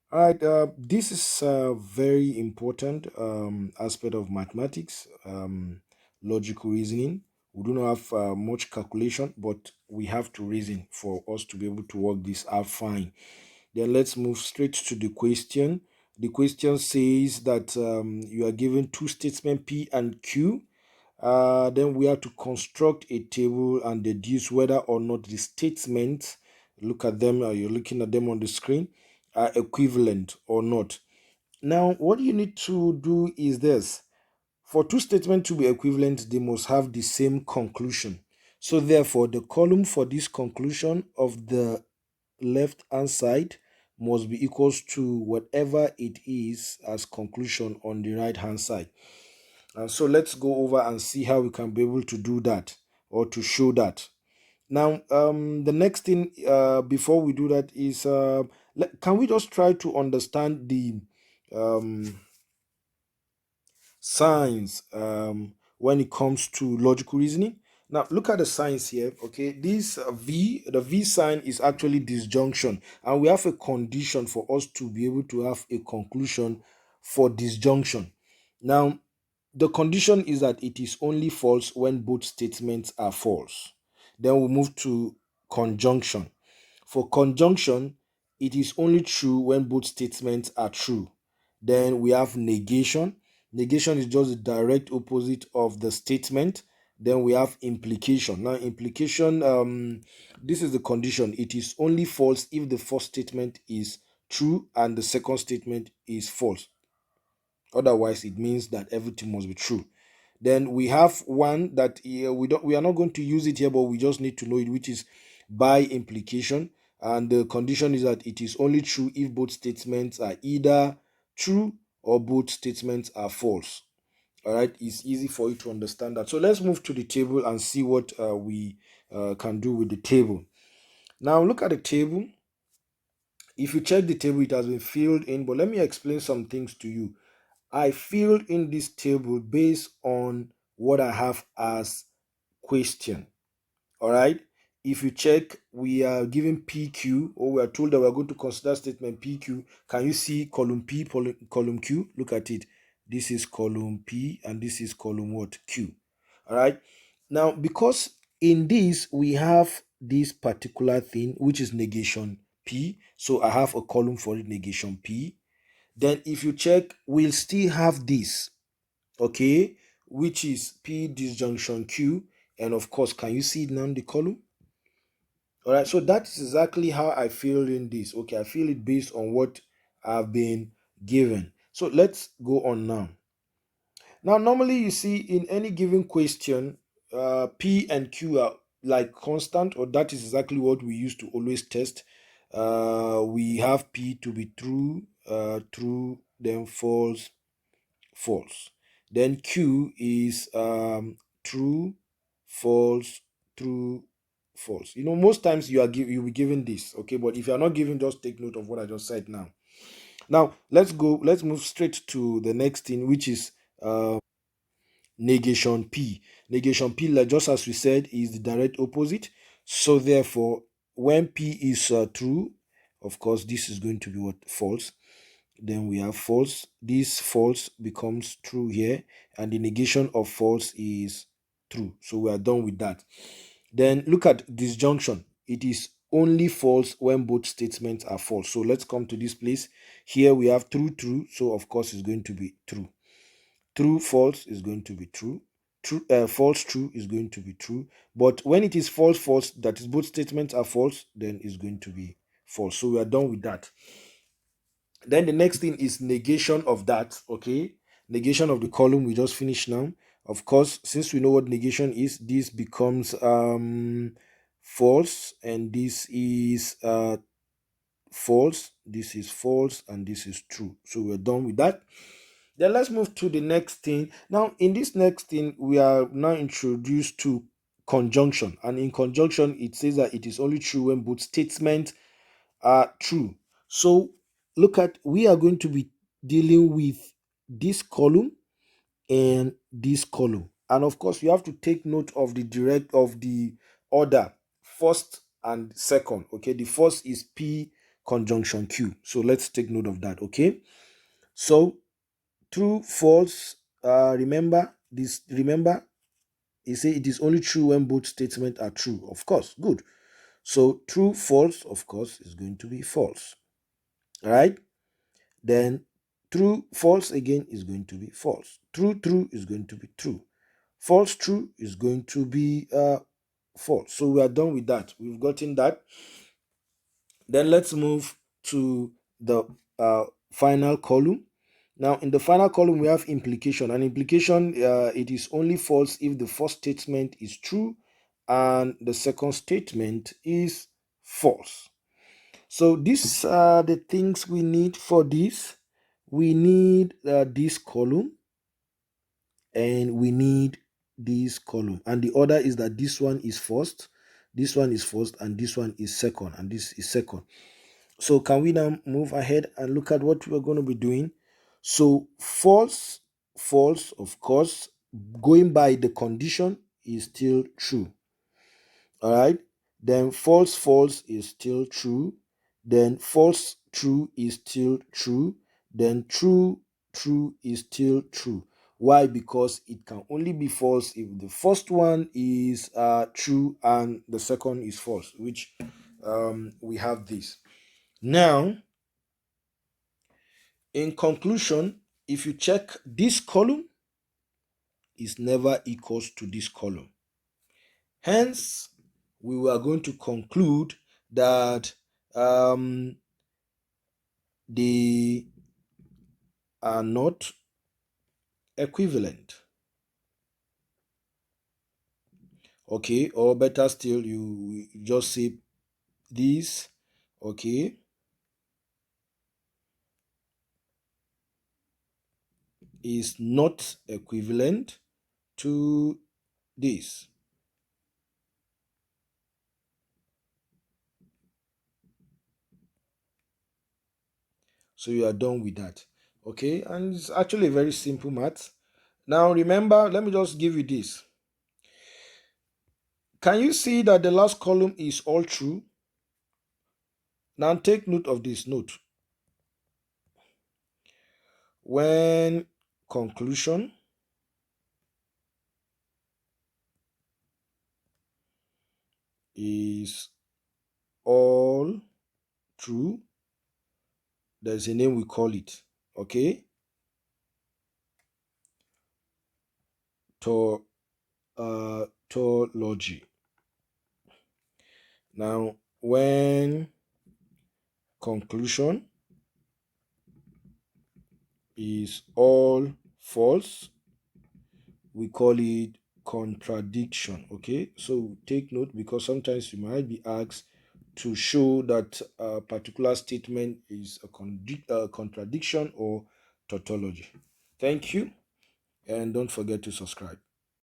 All right, this is a very important aspect of mathematics, logical reasoning. We do not have much calculation, but we have to reason for us to be able to work this out fine. Then let's move straight to the question. The question says that you are given two statements P and Q. Then we have to construct a table and deduce whether or not the statements, look at them, you're looking at them on the screen, are equivalent or not. Now, what you need to do is this. For two statements to be equivalent, they must have the same conclusion. So therefore, the column for this conclusion of the left hand side must be equals to whatever it is as conclusion on the right hand side. And so let's go over and see how we can be able to do that or to show that. Now, the next thing before we do that is can we just try to understand the um, signs when it comes to logical reasoning? Now, look at the signs here. Okay, this the V sign is actually disjunction, and we have a condition for us to be able to have a conclusion for disjunction. Now, the condition is that it is only false when both statements are false. Then we move to conjunction. For conjunction, it is only true when both statements are true. Then we have negation. Negation is just the direct opposite of the statement. Then we have implication. Now, implication, this is the condition. It is only false if the first statement is true and the second statement is false. Otherwise, it means that everything must be true. Then we have one that we are not going to use it here, but we just need to know it, which is by implication. And the condition is that it is only true if both statements are either true or both statements are false. All right, it's easy for you to understand that. So let's move to the table and see what we can do with the table. Now look at the table. If you check the table, it has been filled in, but let me explain some things to you. I filled in this table based on what I have as question. All right. If you check, we are given PQ, or we are told that we are going to consider statement PQ. Can you see column P, column Q? Look at it. This is column P and this is column what? Q. All right. Now, because in this we have this particular thing, which is negation P. So I have a column for it, negation P. Then if you check, we'll still have this, okay, which is P disjunction Q. And of course, can you see it now in the column? All right, so that's exactly how I feel in this. Okay, I feel it based on what I've been given. So let's go on now. Now, normally you see in any given question, P and Q are like constant, or that is exactly what we used to always test. We have P to be true, true, then false, false. Then Q is true, false, true, false. You know, most times you'll be given this, okay. But if you are not given, just take note of what I just said now. Now let's go. Let's move straight to the next thing, which is negation P. Negation P, like just as we said, is the direct opposite. So therefore, when P is true, of course, this is going to be what? False. Then we have false. This false becomes true here, and the negation of false is true. So we are done with that. Then look at disjunction. It is only false when both statements are false. So let's come to this place. Here we have true, true. So of course it's going to be true. True, false is going to be true. True, false, true is going to be true. But when it is false, false, that is both statements are false, then it's going to be false. So we are done with that. Then the next thing is negation of that. Okay, negation of the column we just finished now. Of course, since we know what negation is, this becomes false, and this is false, this is false, and this is true. So we're done with that. Then let's move to the next thing. Now, in this next thing, we are now introduced to conjunction, and in conjunction it says that it is only true when both statements are true. So look at, we are going to be dealing with this column and this column, and of course you have to take note of the order, first and second. Okay, the first is P conjunction Q. So let's take note of that. Okay. So true, false. Remember this. Remember, you say it is only true when both statements are true. Of course, good. So true, false, of course, is going to be false. All right. Then true, false again is going to be false. True, true is going to be true. False, true is going to be false. So we are done with that. We've gotten that. Then let's move to the final column. Now, in the final column, we have implication. An implication, it is only false if the first statement is true and the second statement is false. So these are the things we need for this. We need this column and we need this column. And the order is that this one is first, this one is first, and this one is second, and this is second. So can we now move ahead and look at what we're going to be doing? So false, false, of course, going by the condition is still true. All right. Then false, false is still true. Then false, true is still true. Then true, true is still true. Why? Because it can only be false if the first one is true and the second is false, which we have this. Now, in conclusion, if you check this column is never equals to this column. Hence, we are going to conclude that they are not equivalent. Okay, or better still, you just say this, okay, is not equivalent to this. So you are done with that. Okay, and it's actually a very simple math. Now remember, let me just give you this. Can you see that the last column is all true? Now take note of this note. When conclusion is all true, there's a name we call it, okay? Tautology. Now, when conclusion is all false, we call it contradiction, okay? So take note, because sometimes you might be asked to show that a particular statement is a contradiction or tautology. Thank you, and don't forget to subscribe.